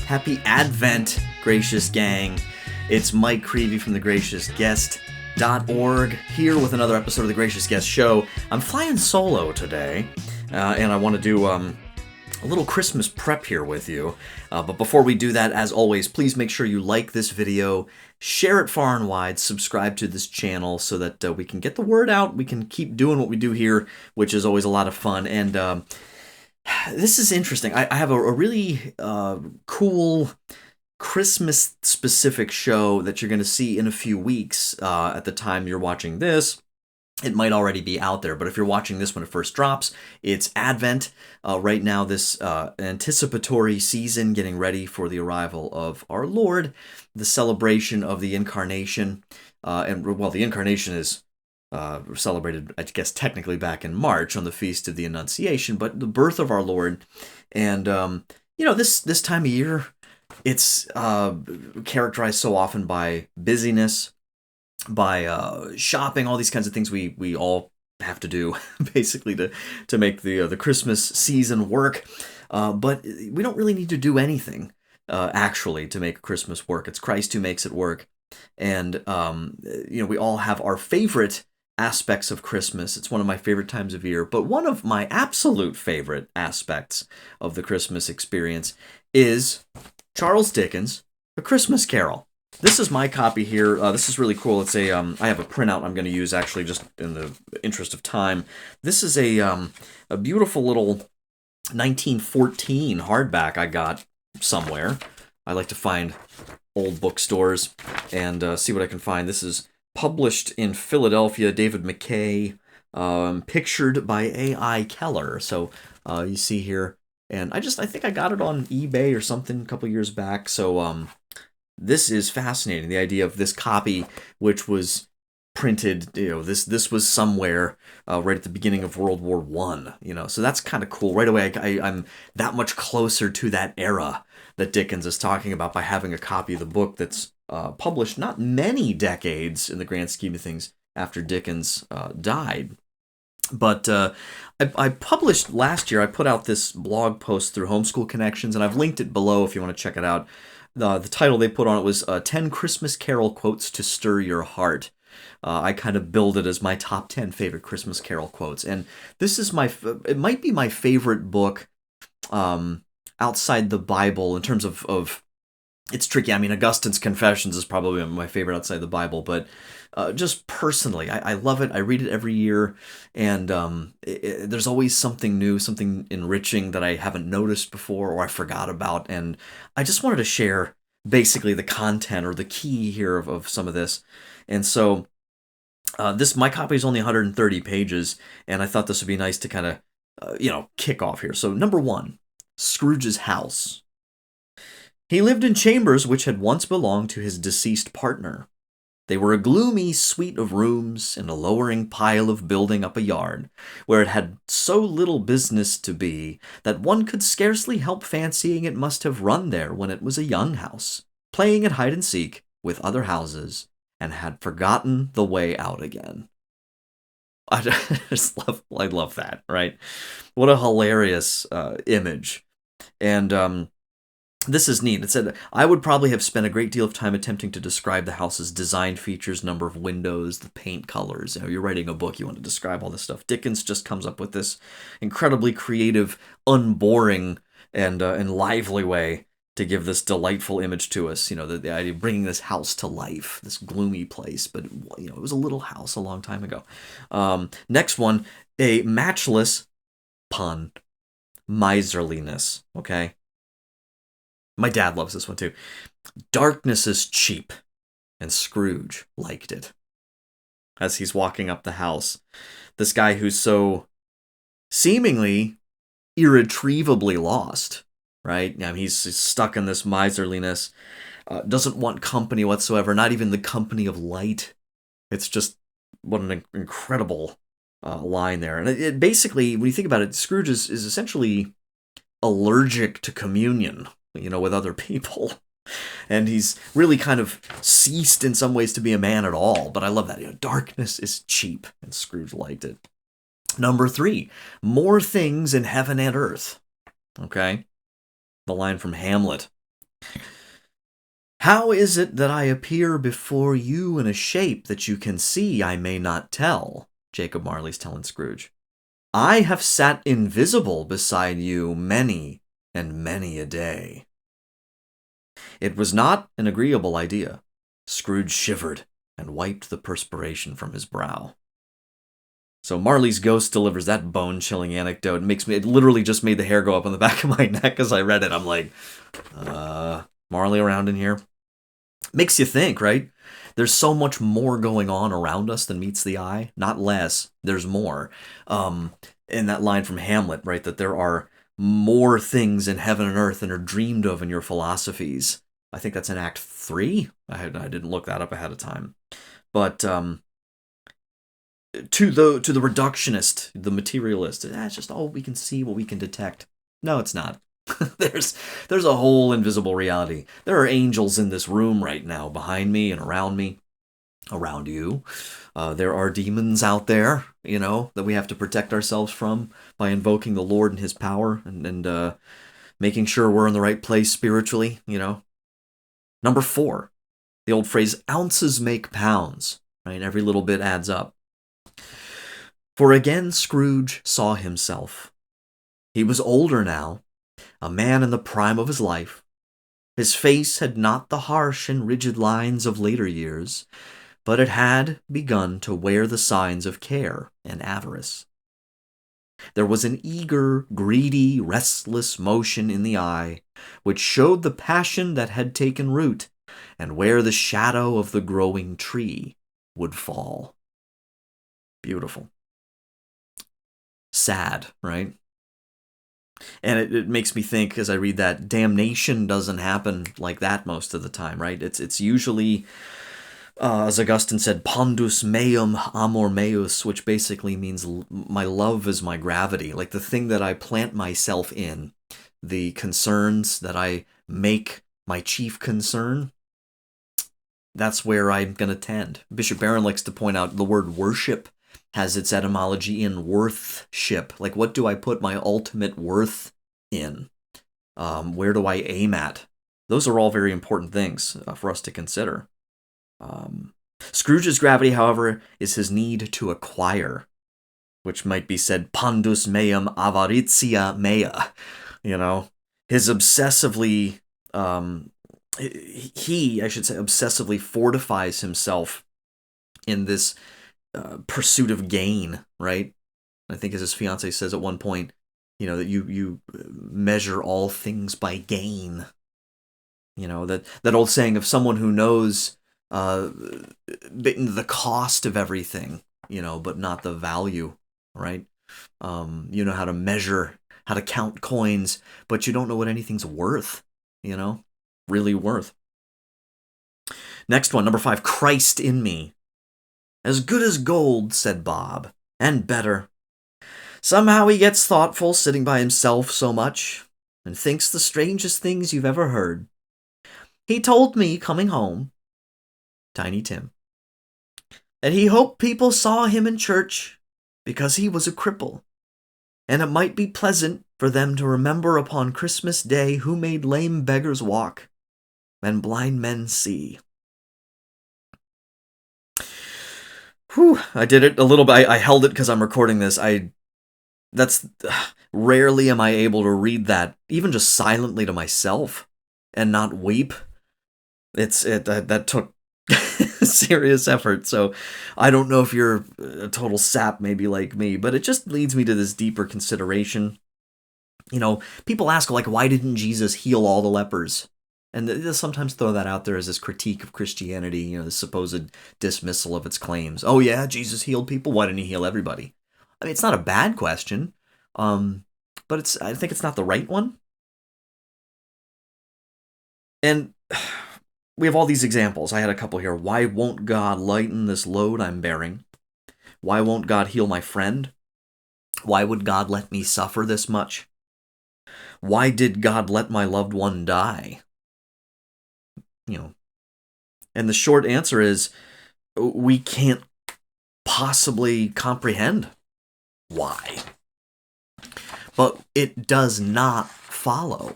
Happy Advent, gracious gang. It's Mike Creavey from thegraciousguest.org here with another episode of The Gracious Guest Show. I'm flying solo today, and I want to do a little Christmas prep here with you. But before we do that, as always, please make sure you like this video, share it far and wide, subscribe to this channel so that we can get the word out. We can keep doing what we do here, which is always a lot of fun. And this is interesting. I have a really cool Christmas-specific show that you're going to see in a few weeks. At the time you're watching this, it might already be out there, but if you're watching this when it first drops, it's Advent. Right now, this anticipatory season, getting ready for the arrival of our Lord, the celebration of the Incarnation. The Incarnation is celebrated, I guess, technically back in March on the Feast of the Annunciation, but the birth of our Lord. And, this time of year, it's characterized so often by busyness, by shopping, all these kinds of things we all have to do, basically, to make the Christmas season work. But we don't really need to do anything, actually, to make Christmas work. It's Christ who makes it work. And, we all have our favorite aspects of Christmas. It's one of my favorite times of year, but one of my absolute favorite aspects of the Christmas experience is Charles Dickens' A Christmas Carol. This is my copy here. This is really cool. It's I have a printout I'm going to use, actually, just in the interest of time. This is a beautiful little 1914 hardback I got somewhere. I like to find old bookstores and see what I can find. This is published in Philadelphia, David McKay, pictured by A.I. Keller. So you see here, and I think I got it on eBay or something a couple years back. So this is fascinating. The idea of this copy, which was printed, this was somewhere right at the beginning of World War I. So that's kind of cool. Right away, I'm that much closer to that era that Dickens is talking about by having a copy of the book that's published not many decades in the grand scheme of things after Dickens died. But I published last year, I put out this blog post through Homeschool Connections, and I've linked it below if you want to check it out. The title they put on it was 10 Christmas Carol Quotes to Stir Your Heart. I kind of billed it as my top 10 favorite Christmas Carol quotes. And this is it might be my favorite book outside the Bible in terms of it's tricky. I mean, Augustine's Confessions is probably my favorite outside the Bible, but just personally, I love it. I read it every year, and there's always something new, something enriching that I haven't noticed before or I forgot about, and I just wanted to share basically the content or the key here of some of this. And so my copy is only 130 pages, and I thought this would be nice to kind of, kick off here. So number 1, Scrooge's House. He lived in chambers which had once belonged to his deceased partner. They were a gloomy suite of rooms in a lowering pile of building up a yard, where it had so little business to be that one could scarcely help fancying it must have run there when it was a young house, playing at hide-and-seek with other houses, and had forgotten the way out again. I love that, right? What a hilarious image. And this is neat. It said, I would probably have spent a great deal of time attempting to describe the house's design features, number of windows, the paint colors. You're writing a book, you want to describe all this stuff. Dickens just comes up with this incredibly creative, unboring, and lively way to give this delightful image to us. The idea of bringing this house to life, this gloomy place, but it was a little house a long time ago. Next one, a matchless pun, miserliness. Okay. My dad loves this one too. Darkness is cheap, and Scrooge liked it. As he's walking up the house, this guy who's so seemingly irretrievably lost, right? He's stuck in this miserliness, doesn't want company whatsoever, not even the company of light. It's just, what an incredible line there. And it basically, when you think about it, Scrooge is essentially allergic to communion, with other people. And he's really kind of ceased in some ways to be a man at all. But I love that. Darkness is cheap, and Scrooge liked it. Number 3, more things in heaven and earth. Okay? The line from Hamlet. How is it that I appear before you in a shape that you can see I may not tell? Jacob Marley's telling Scrooge. I have sat invisible beside you many and many a day. It was not an agreeable idea. Scrooge shivered and wiped the perspiration from his brow. So Marley's ghost delivers that bone-chilling anecdote. It literally just made the hair go up on the back of my neck as I read it. I'm like, Marley around in here? Makes you think, right? There's so much more going on around us than meets the eye. Not less. There's more. In that line from Hamlet, right? That there are more things in heaven and earth than are dreamed of in your philosophies. I think that's in Act 3. I didn't look that up ahead of time. But to the reductionist, the materialist, it's just all we can see, what we can detect. No, it's not. There's a whole invisible reality. There are angels in this room right now, behind me and around me, around you. There are demons out there, that we have to protect ourselves from by invoking the Lord and His power and making sure we're in the right place spiritually, Number 4, the old phrase, ounces make pounds, right? Every little bit adds up. For again Scrooge saw himself. He was older now, a man in the prime of his life. His face had not the harsh and rigid lines of later years, but it had begun to wear the signs of care and avarice. There was an eager, greedy, restless motion in the eye, which showed the passion that had taken root, and where the shadow of the growing tree would fall. Beautiful. Sad, right? And it makes me think, as I read that, damnation doesn't happen like that most of the time, right? It's usually, as Augustine said, pondus meum amor meus, which basically means my love is my gravity. Like the thing that I plant myself in, the concerns that I make my chief concern, that's where I'm going to tend. Bishop Barron likes to point out the word worship has its etymology in worthship. Like, what do I put my ultimate worth in? Where do I aim at? Those are all very important things for us to consider. Scrooge's gravity, however, is his need to acquire, which might be said pandus meum avaritia mea. His obsessively, obsessively fortifies himself in this pursuit of gain, right? I think as his fiance says at one point, that you measure all things by gain. That old saying of someone who knows the cost of everything, but not the value, right? You know how to measure, how to count coins, but you don't know what anything's worth, really worth. Next one, number 5, Christ in me. As good as gold, said Bob, and better. Somehow he gets thoughtful sitting by himself so much, and thinks the strangest things you've ever heard. He told me, coming home, Tiny Tim, that he hoped people saw him in church because he was a cripple, and it might be pleasant for them to remember upon Christmas Day who made lame beggars walk and blind men see. Whew, I did it a little bit. I held it because I'm recording this. Rarely am I able to read that, even just silently to myself, and not weep. That took serious effort. So I don't know if you're a total sap, maybe like me, but it just leads me to this deeper consideration. People ask, like, why didn't Jesus heal all the lepers? And they'll sometimes throw that out there as this critique of Christianity, the supposed dismissal of its claims. Oh yeah, Jesus healed people. Why didn't he heal everybody? I mean, it's not a bad question, but I think it's not the right one. And we have all these examples. I had a couple here. Why won't God lighten this load I'm bearing? Why won't God heal my friend? Why would God let me suffer this much? Why did God let my loved one die? And the short answer is we can't possibly comprehend why. But it does not follow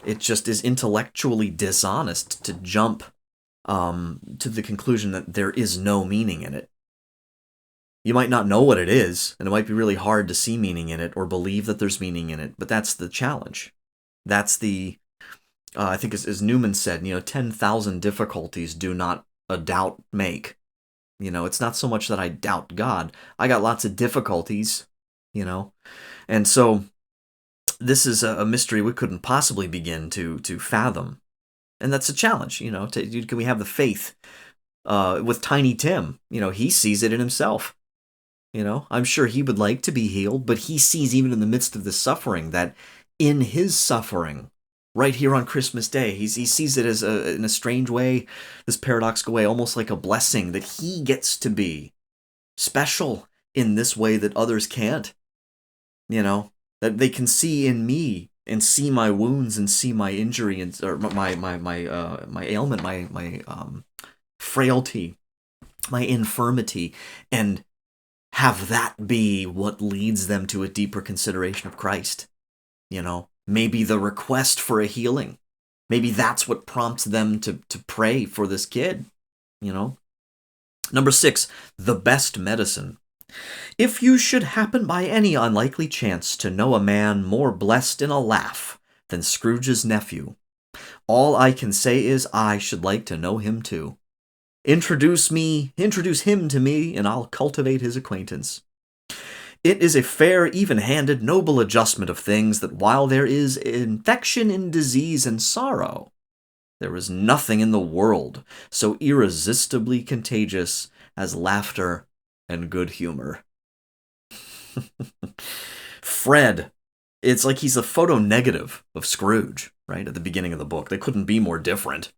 It just is intellectually dishonest to jump to the conclusion that there is no meaning in it. You might not know what it is, and it might be really hard to see meaning in it or believe that there's meaning in it, but that's the challenge. That's the, I think as Newman said, 10,000 difficulties do not a doubt make. It's not so much that I doubt God. I got lots of difficulties, And so this is a mystery we couldn't possibly begin to fathom. And that's a challenge, can we have the faith with Tiny Tim? He sees it in himself. I'm sure he would like to be healed, but he sees even in the midst of the suffering that in his suffering, right here on Christmas Day, he sees it as in a strange way, this paradoxical way, almost like a blessing that he gets to be special in this way that others can't. That they can see in me and see my wounds and see my injury and or my ailment, my frailty, my infirmity, and have that be what leads them to a deeper consideration of Christ. Maybe the request for a healing. Maybe that's what prompts them to pray for this kid. Number 6, the best medicine. If you should happen by any unlikely chance to know a man more blessed in a laugh than Scrooge's nephew, all I can say is I should like to know him too. Introduce him to me, and I'll cultivate his acquaintance. It is a fair, even-handed, noble adjustment of things that while there is infection in disease and sorrow, there is nothing in the world so irresistibly contagious as laughter and good humor. Fred, it's like he's a photo negative of Scrooge, right, at the beginning of the book. They couldn't be more different.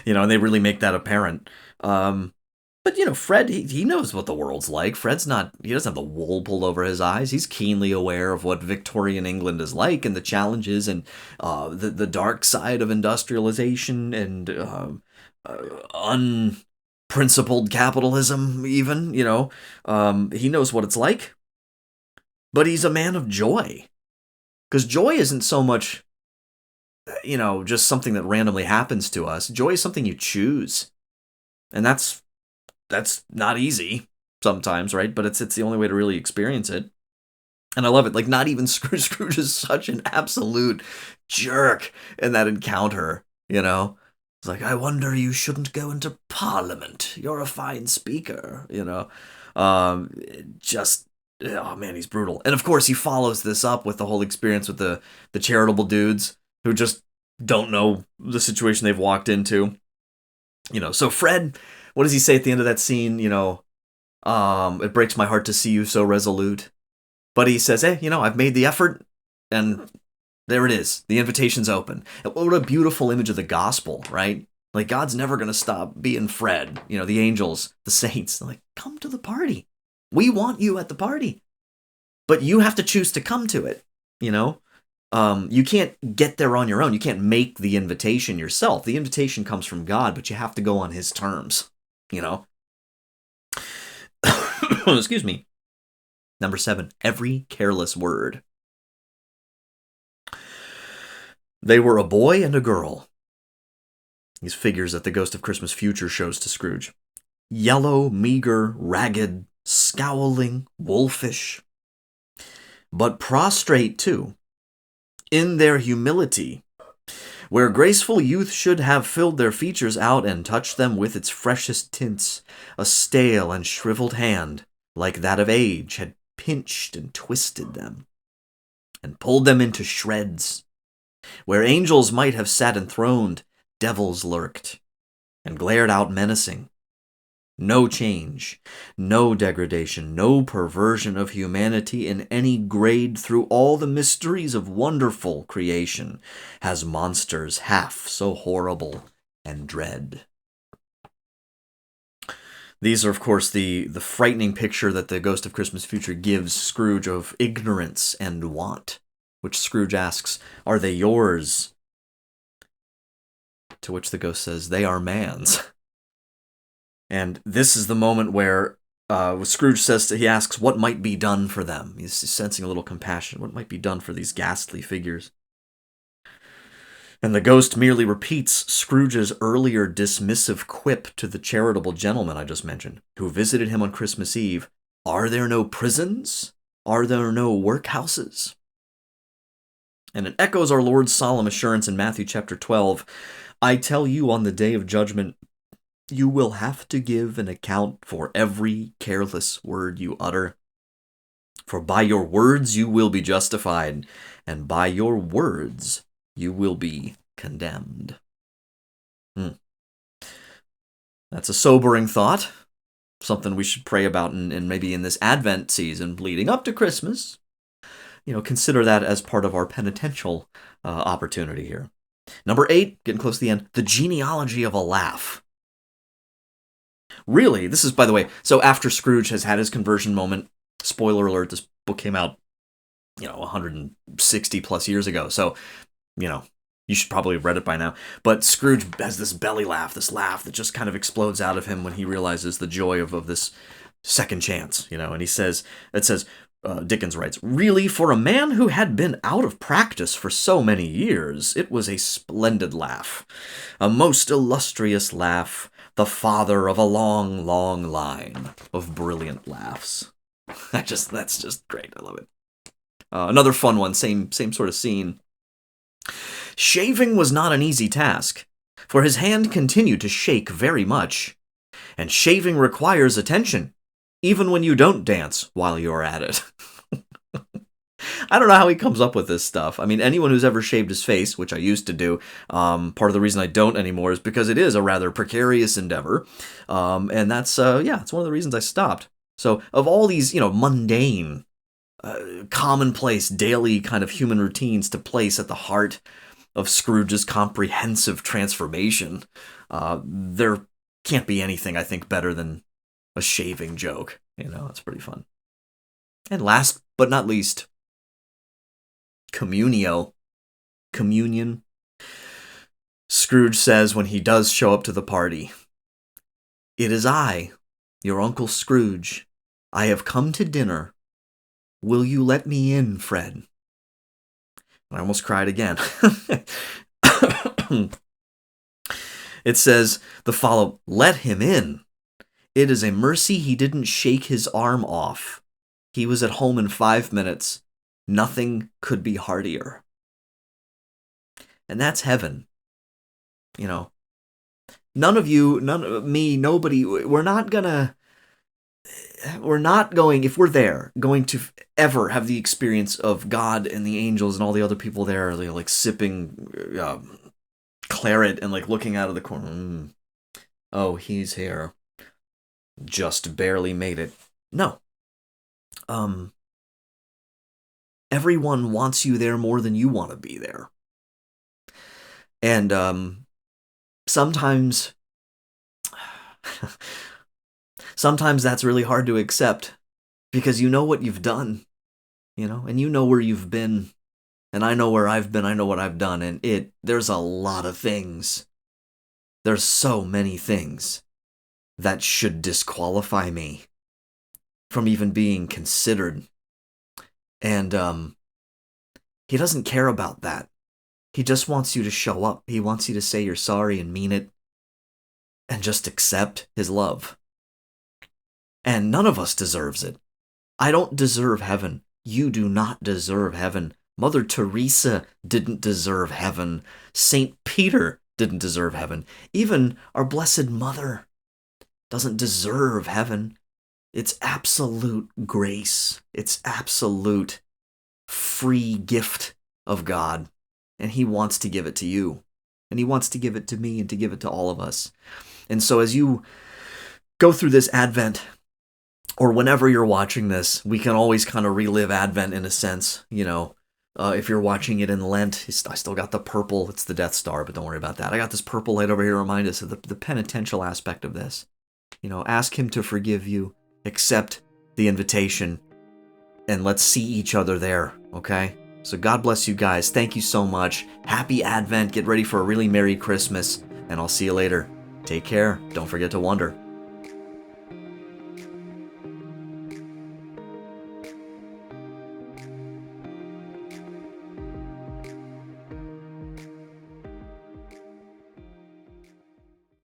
And they really make that apparent. But, Fred, he knows what the world's like. He doesn't have the wool pulled over his eyes. He's keenly aware of what Victorian England is like and the challenges and the dark side of industrialization and unprincipled capitalism, even, he knows what it's like. But he's a man of joy. Because joy isn't so much, just something that randomly happens to us. Joy is something you choose. And that's not easy sometimes, right? But it's the only way to really experience it. And I love it. Like, not even Scrooge is such an absolute jerk in that encounter, It's like, I wonder you shouldn't go into Parliament. You're a fine speaker, Oh man, he's brutal. And of course, he follows this up with the whole experience with the charitable dudes who just don't know the situation they've walked into. So Fred, what does he say at the end of that scene? It breaks my heart to see you so resolute. But he says, hey, I've made the effort, and there it is. The invitation's open. And what a beautiful image of the gospel, right? Like, God's never going to stop being Fred. The angels, the saints, they're like, come to the party. We want you at the party. But you have to choose to come to it, You can't get there on your own. You can't make the invitation yourself. The invitation comes from God, but you have to go on his terms, Excuse me. Number 7, every careless word. They were a boy and a girl. These figures that the Ghost of Christmas Future shows to Scrooge. Yellow, meager, ragged, scowling, wolfish. But prostrate, too, in their humility, where graceful youth should have filled their features out and touched them with its freshest tints, a stale and shriveled hand, like that of age, had pinched and twisted them, and pulled them into shreds. Where angels might have sat enthroned, devils lurked, and glared out menacing. No change, no degradation, no perversion of humanity in any grade through all the mysteries of wonderful creation has monsters half so horrible and dread. These are, of course, the frightening picture that the Ghost of Christmas Future gives Scrooge of ignorance and want, which Scrooge asks, are they yours? To which the ghost says, they are man's. And this is the moment where Scrooge he asks, what might be done for them? He's sensing a little compassion. What might be done for these ghastly figures? And the ghost merely repeats Scrooge's earlier dismissive quip to the charitable gentleman I just mentioned, who visited him on Christmas Eve. Are there no prisons? Are there no workhouses? And it echoes our Lord's solemn assurance in Matthew chapter 12. I tell you, on the day of judgment, you will have to give an account for every careless word you utter. For by your words you will be justified, and by your words you will be condemned. That's a sobering thought. Something we should pray about and maybe in this Advent season leading up to Christmas. Consider that as part of our penitential opportunity here. Number 8, getting close to the end, the genealogy of a laugh. Really, this is, by the way, so after Scrooge has had his conversion moment, spoiler alert, this book came out, 160 plus years ago, so, you should probably have read it by now, but Scrooge has this belly laugh, this laugh that just kind of explodes out of him when he realizes the joy of this second chance, and Dickens writes, really, for a man who had been out of practice for so many years, it was a splendid laugh, a most illustrious laugh, the father of a long, long line of brilliant laughs. That's just great. I love it. Another fun one, same sort of scene. Shaving was not an easy task, for his hand continued to shake very much, and shaving requires attention, even when you don't dance while you're at it. I don't know how he comes up with this stuff. I mean, anyone who's ever shaved his face, which I used to do, part of the reason I don't anymore is because it is a rather precarious endeavor, and that's, it's one of the reasons I stopped. So, of all these, mundane, commonplace, daily kind of human routines to place at the heart of Scrooge's comprehensive transformation, there can't be anything, I think, better than a shaving joke. It's pretty fun. And last but not least, communion. Scrooge says when he does show up to the party, "It is I, your Uncle Scrooge. I have come to dinner. Will you let me in, Fred?" I almost cried again. It says the follow, "Let him in. It is a mercy he didn't shake his arm off. He was at home in 5 minutes. Nothing could be heartier." And that's heaven. None of you, none of me, nobody, we're not going, if we're there, going to ever have the experience of God and the angels and all the other people there, like sipping claret and like looking out of the corner. Oh, he's here. Just barely made it. No. Everyone wants you there more than you want to be there. And sometimes that's really hard to accept because you know what you've done, and you know where you've been, and I know where I've been, I know what I've done, and there's a lot of things. There's so many things that should disqualify me from even being considered. And he doesn't care about that. He just wants you to show up. He wants you to say you're sorry and mean it and just accept his love. And none of us deserves it. I don't deserve heaven. You do not deserve heaven. Mother Teresa didn't deserve heaven. Saint Peter didn't deserve heaven. Even our Blessed Mother doesn't deserve heaven. It's absolute grace. It's absolute free gift of God. And he wants to give it to you. And he wants to give it to me and to give it to all of us. And so as you go through this Advent, or whenever you're watching this, we can always kind of relive Advent in a sense, if you're watching it in Lent, I still got the purple. It's the Death Star, but don't worry about that. I got this purple light over here to remind us of the penitential aspect of this. Ask him to forgive you, accept the invitation, and let's see each other there, okay? So God bless you guys. Thank you so much. Happy Advent. Get ready for a really Merry Christmas, and I'll see you later. Take care. Don't forget to wonder.